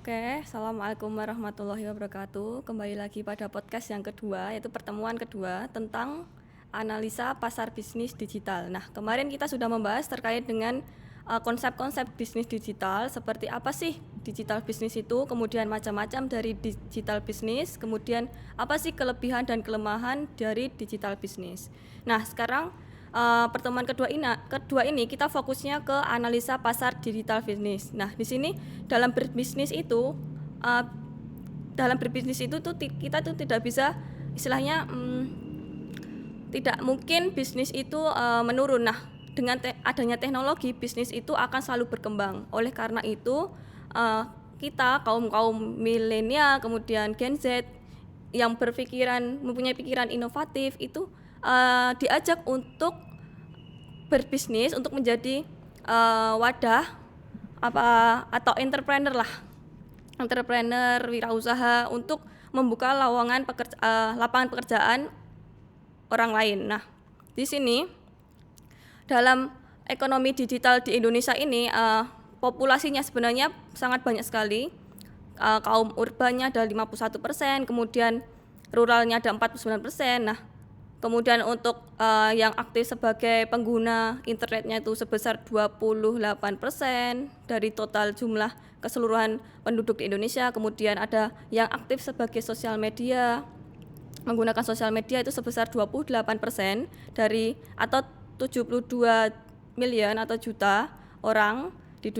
Oke, Assalamualaikum warahmatullahi wabarakatuh. Kembali lagi pada podcast yang kedua, yaitu pertemuan kedua tentang analisa pasar bisnis digital. Nah, kemarin kita sudah membahas terkait dengan konsep-konsep bisnis digital, seperti apa sih digital bisnis itu, kemudian macam-macam dari digital bisnis, kemudian apa sih kelebihan dan kelemahan dari digital bisnis. Nah, sekarang pertemuan kedua ini kita fokusnya ke analisa pasar digital bisnis. Nah, di sini dalam berbisnis itu uh, kita tuh tidak bisa istilahnya tidak mungkin bisnis itu menurun. Nah, dengan adanya teknologi, bisnis itu akan selalu berkembang. Oleh karena itu, kita kaum milenial, kemudian Gen Z yang mempunyai pikiran inovatif itu diajak untuk berbisnis, untuk menjadi wadah atau entrepreneur wirausaha untuk membuka lapangan pekerjaan orang lain. Nah, di sini dalam ekonomi digital di Indonesia ini populasinya sebenarnya sangat banyak sekali. Kaum urbannya ada 51%, kemudian ruralnya ada 49%. Nah, kemudian untuk yang aktif sebagai pengguna internetnya itu sebesar 28% dari total jumlah keseluruhan penduduk di Indonesia. Kemudian ada yang aktif sebagai menggunakan sosial media itu sebesar 28% dari atau 72 million atau juta orang di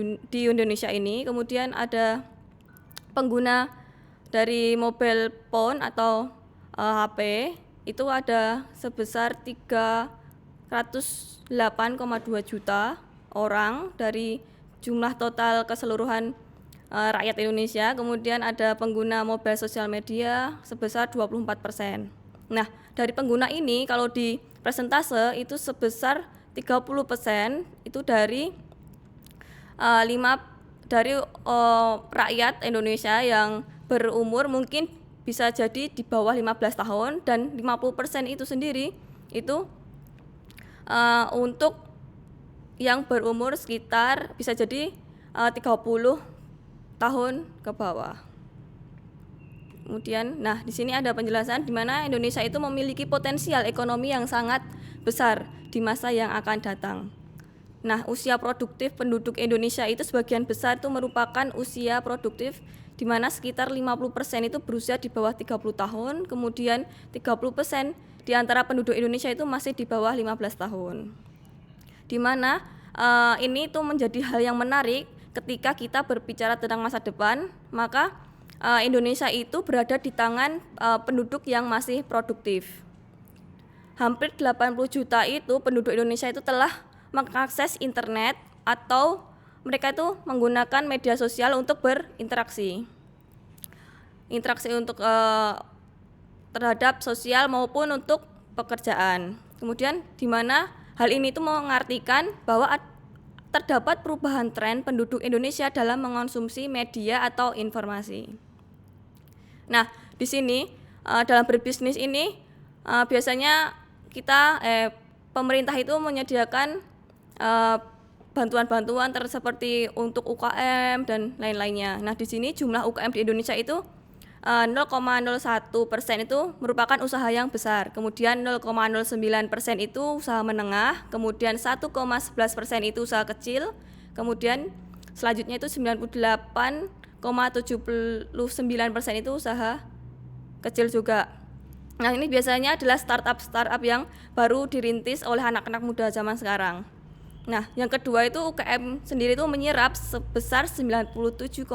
Indonesia ini. Kemudian ada pengguna dari mobile phone atau HP itu ada sebesar 308,2 juta orang dari jumlah total keseluruhan rakyat Indonesia. Kemudian ada pengguna mobile sosial media sebesar 24%. Nah, dari pengguna ini kalau di persentase itu sebesar 30% itu dari rakyat Indonesia yang berumur mungkin bisa jadi di bawah 15 tahun, dan 50% itu sendiri itu untuk yang berumur sekitar bisa jadi 30 tahun ke bawah. Kemudian, nah di sini ada penjelasan di mana Indonesia itu memiliki potensial ekonomi yang sangat besar di masa yang akan datang. Nah, usia produktif penduduk Indonesia itu sebagian besar itu merupakan usia produktif di mana sekitar 50% itu berusia di bawah 30 tahun, kemudian 30% di antara penduduk Indonesia itu masih di bawah 15 tahun. Di mana ini itu menjadi hal yang menarik ketika kita berbicara tentang masa depan, maka Indonesia itu berada di tangan penduduk yang masih produktif. Hampir 80 juta itu penduduk Indonesia itu telah mengakses internet atau mereka itu menggunakan media sosial untuk berinteraksi. Interaksi untuk terhadap sosial maupun untuk pekerjaan. Kemudian di mana hal ini itu mengartikan bahwa terdapat perubahan tren penduduk Indonesia dalam mengonsumsi media atau informasi. Nah, di sini dalam berbisnis ini biasanya pemerintah itu menyediakan bantuan-bantuan seperti untuk UKM dan lain-lainnya. Nah, di sini jumlah UKM di Indonesia itu 0,01% itu merupakan usaha yang besar, kemudian 0,09% itu usaha menengah, kemudian 1,11% itu usaha kecil, kemudian selanjutnya itu 98,79% itu usaha kecil juga. Nah, ini biasanya adalah startup yang baru dirintis oleh anak-anak muda zaman sekarang. Nah, yang kedua itu UKM sendiri itu menyerap sebesar 97,16%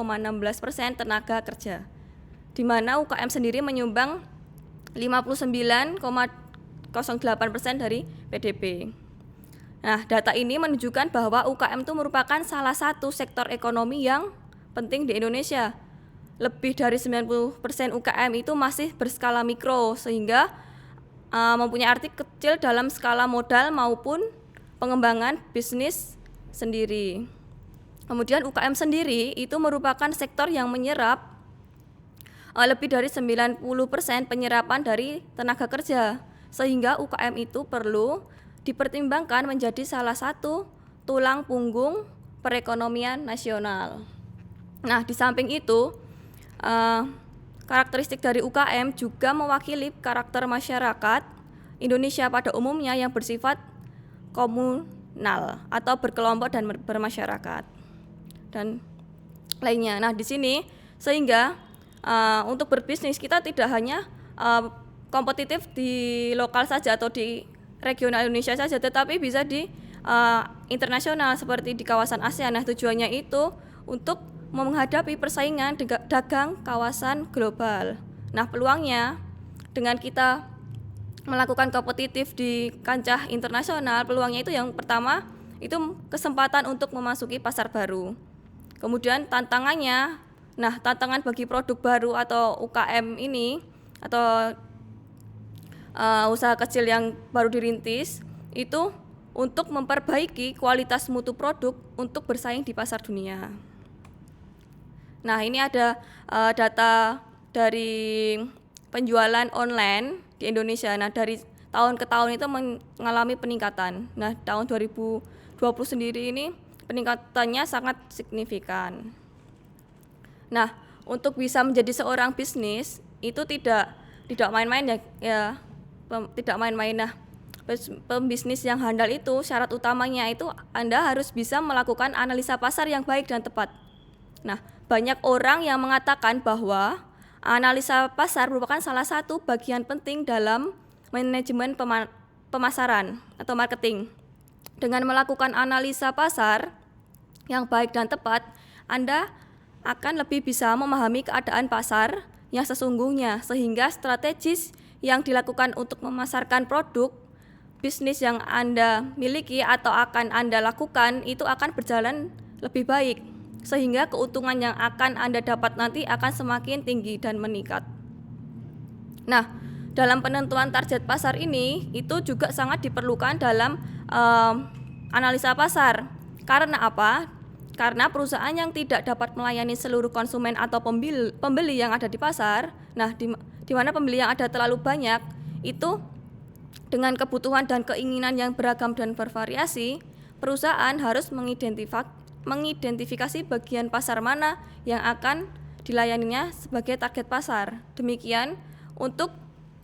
tenaga kerja, di mana UKM sendiri menyumbang 59,08% dari PDB. Nah, data ini menunjukkan bahwa UKM itu merupakan salah satu sektor ekonomi yang penting di Indonesia. Lebih dari 90% UKM itu masih berskala mikro, sehingga mempunyai arti kecil dalam skala modal maupun pengembangan bisnis sendiri. Kemudian UKM sendiri itu merupakan sektor yang menyerap lebih dari 90% penyerapan dari tenaga kerja, sehingga UKM itu perlu dipertimbangkan menjadi salah satu tulang punggung perekonomian nasional. Nah, di samping itu, karakteristik dari UKM juga mewakili karakter masyarakat Indonesia pada umumnya yang bersifat komunal atau berkelompok dan bermasyarakat dan lainnya. Nah, di sini sehingga untuk berbisnis kita tidak hanya kompetitif di lokal saja atau di regional Indonesia saja, tetapi bisa di internasional seperti di kawasan ASEAN. Nah, tujuannya itu untuk menghadapi persaingan dagang kawasan global. Nah, peluangnya dengan kita melakukan kompetitif di kancah internasional, peluangnya itu yang pertama itu kesempatan untuk memasuki pasar baru. Kemudian tantangannya, nah tantangan bagi produk baru atau UKM ini atau usaha kecil yang baru dirintis itu untuk memperbaiki kualitas mutu produk untuk bersaing di pasar dunia. Nah, ini ada data dari penjualan online di Indonesia. Nah, dari tahun ke tahun itu mengalami peningkatan. Nah, tahun 2020 sendiri ini peningkatannya sangat signifikan. Nah, untuk bisa menjadi seorang bisnis itu tidak main-main ya tidak main-main. Nah, pembisnis yang handal itu syarat utamanya itu Anda harus bisa melakukan analisa pasar yang baik dan tepat. Nah, banyak orang yang mengatakan bahwa analisa pasar merupakan salah satu bagian penting dalam manajemen pemasaran atau marketing. Dengan melakukan analisa pasar yang baik dan tepat, Anda akan lebih bisa memahami keadaan pasar yang sesungguhnya, sehingga strategis yang dilakukan untuk memasarkan produk bisnis yang Anda miliki atau akan Anda lakukan itu akan berjalan lebih baik, sehingga keuntungan yang akan Anda dapat nanti akan semakin tinggi dan meningkat. Nah, dalam penentuan target pasar ini itu juga sangat diperlukan dalam analisa pasar. Karena apa? Karena perusahaan yang tidak dapat melayani seluruh konsumen atau pembeli yang ada di pasar, nah di mana pembeli yang ada terlalu banyak, itu dengan kebutuhan dan keinginan yang beragam dan bervariasi, perusahaan harus mengidentifikasi bagian pasar mana yang akan dilayaninya sebagai target pasar. Demikian, untuk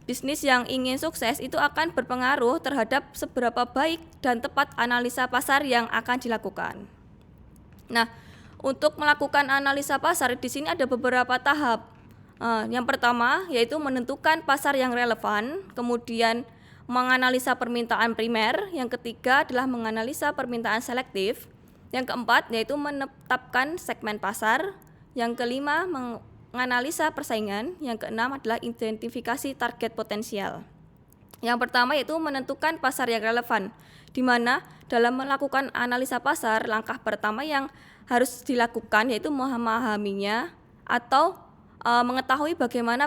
bisnis yang ingin sukses itu akan berpengaruh terhadap seberapa baik dan tepat analisa pasar yang akan dilakukan. Nah, untuk melakukan analisa pasar di sini ada beberapa tahap. Yang pertama yaitu menentukan pasar yang relevan, kemudian menganalisa permintaan primer, yang ketiga adalah menganalisa permintaan selektif, yang keempat yaitu menetapkan segmen pasar, yang kelima menganalisa persaingan, yang keenam adalah identifikasi target potensial. Yang pertama yaitu menentukan pasar yang relevan, di mana dalam melakukan analisa pasar, langkah pertama yang harus dilakukan yaitu memahaminya atau mengetahui bagaimana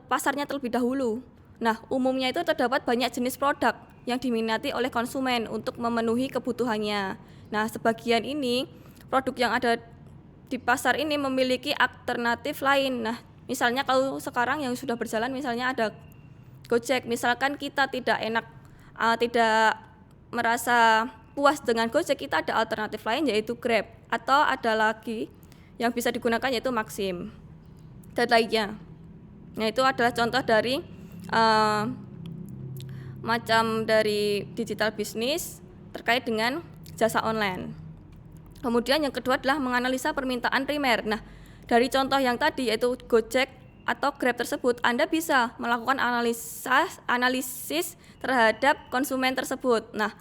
pasarnya terlebih dahulu. Nah, umumnya itu terdapat banyak jenis produk yang diminati oleh konsumen untuk memenuhi kebutuhannya. Nah, sebagian ini produk yang ada di pasar ini memiliki alternatif lain. Nah, misalnya kalau sekarang yang sudah berjalan misalnya ada Gojek, misalkan kita tidak merasa puas dengan Gojek, kita ada alternatif lain yaitu Grab, atau ada lagi yang bisa digunakan yaitu Maxim dan lainnya. Nah, itu adalah contoh dari macam dari digital bisnis terkait dengan jasa online. Kemudian yang kedua adalah menganalisa permintaan primer. Nah, dari contoh yang tadi yaitu Gojek atau Grab tersebut, Anda bisa melakukan analisis terhadap konsumen tersebut. Nah,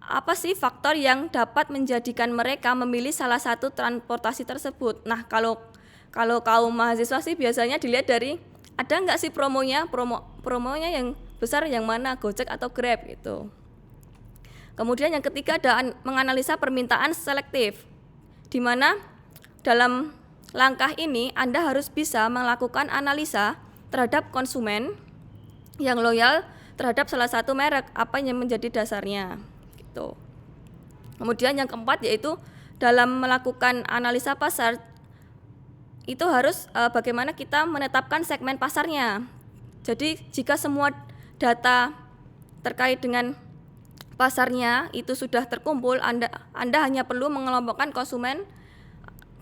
apa sih faktor yang dapat menjadikan mereka memilih salah satu transportasi tersebut? Nah, kalau kaum mahasiswa sih biasanya dilihat dari ada nggak sih promonya yang besar yang mana, Gojek atau Grab gitu. Kemudian yang ketiga ada menganalisa permintaan selektif, di mana dalam langkah ini Anda harus bisa melakukan analisa terhadap konsumen yang loyal terhadap salah satu merek, apa yang menjadi dasarnya gitu. Kemudian yang keempat yaitu dalam melakukan analisa pasar itu harus bagaimana kita menetapkan segmen pasarnya. Jadi jika semua data terkait dengan pasarnya itu sudah terkumpul, Anda hanya perlu mengelompokkan konsumen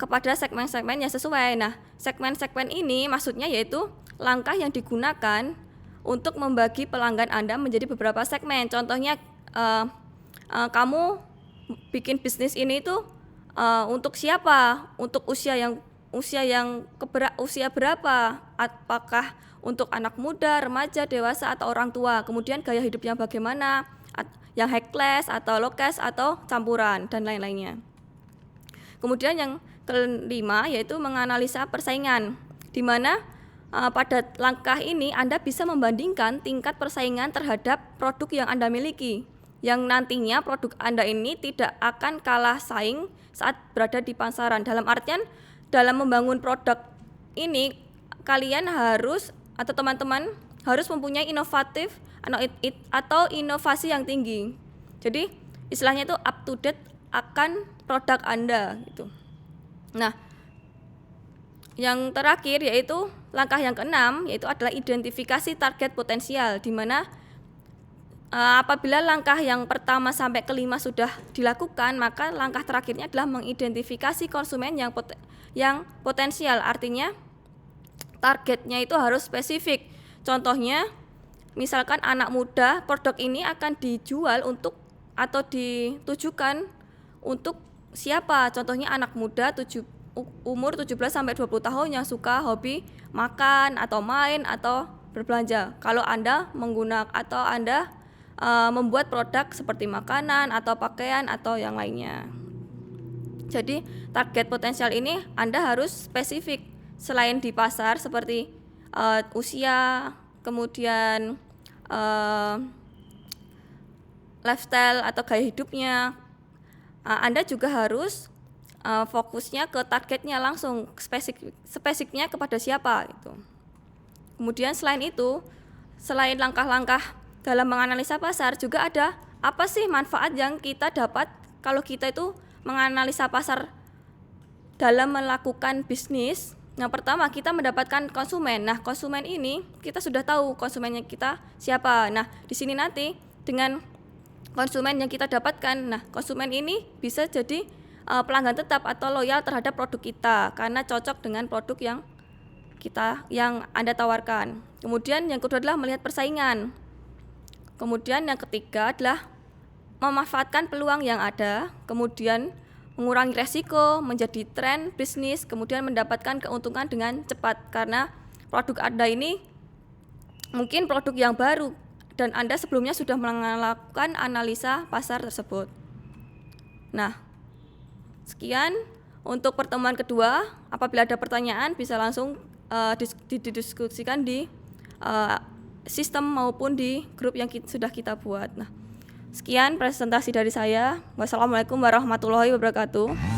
kepada segmen-segmen yang sesuai. Nah, segmen-segmen ini maksudnya yaitu langkah yang digunakan untuk membagi pelanggan Anda menjadi beberapa segmen. Contohnya kamu bikin bisnis ini tuh untuk siapa? Untuk usia berapa? Apakah untuk anak muda, remaja, dewasa atau orang tua? Kemudian gaya hidup yang bagaimana? Yang high class atau low class atau campuran dan lain-lainnya. Kemudian yang kelima yaitu menganalisa persaingan, di mana pada langkah ini Anda bisa membandingkan tingkat persaingan terhadap produk yang Anda miliki, yang nantinya produk Anda ini tidak akan kalah saing saat berada di pasaran. Dalam artian, dalam membangun produk ini, kalian harus atau teman-teman harus mempunyai inovatif atau inovasi yang tinggi. Jadi istilahnya itu up to date akan produk Anda gitu. Nah, yang terakhir yaitu langkah yang keenam yaitu adalah identifikasi target potensial, di mana apabila langkah yang pertama sampai kelima sudah dilakukan, maka langkah terakhirnya adalah mengidentifikasi konsumen yang potensial. Artinya targetnya itu harus spesifik. Contohnya, misalkan anak muda, produk ini akan dijual untuk atau ditujukan untuk siapa? Contohnya anak muda umur 17 sampai 20 tahun yang suka hobi makan atau main atau berbelanja. Kalau Anda membuat produk seperti makanan atau pakaian atau yang lainnya. Jadi target potensial ini Anda harus spesifik. Selain di pasar seperti usia, kemudian lifestyle atau gaya hidupnya, Anda juga harus fokusnya ke targetnya langsung, spesifiknya kepada siapa gitu. Kemudian selain langkah-langkah dalam menganalisa pasar, juga ada apa sih manfaat yang kita dapat kalau kita itu menganalisa pasar dalam melakukan bisnis. Yang pertama, kita mendapatkan konsumen. Nah, konsumen ini kita sudah tahu konsumennya kita siapa. Nah, di sini nanti dengan konsumen yang kita dapatkan, nah konsumen ini bisa jadi pelanggan tetap atau loyal terhadap produk kita karena cocok dengan produk yang Anda tawarkan. Kemudian yang kedua adalah melihat persaingan. Kemudian yang ketiga adalah memanfaatkan peluang yang ada, kemudian mengurangi resiko, menjadi tren bisnis, kemudian mendapatkan keuntungan dengan cepat karena produk Anda ini mungkin produk yang baru dan Anda sebelumnya sudah melakukan analisa pasar tersebut. Nah, sekian untuk pertemuan kedua. Apabila ada pertanyaan bisa langsung didiskusikan di sistem maupun di grup yang sudah kita buat. Nah, sekian presentasi dari saya. Wassalamualaikum warahmatullahi wabarakatuh.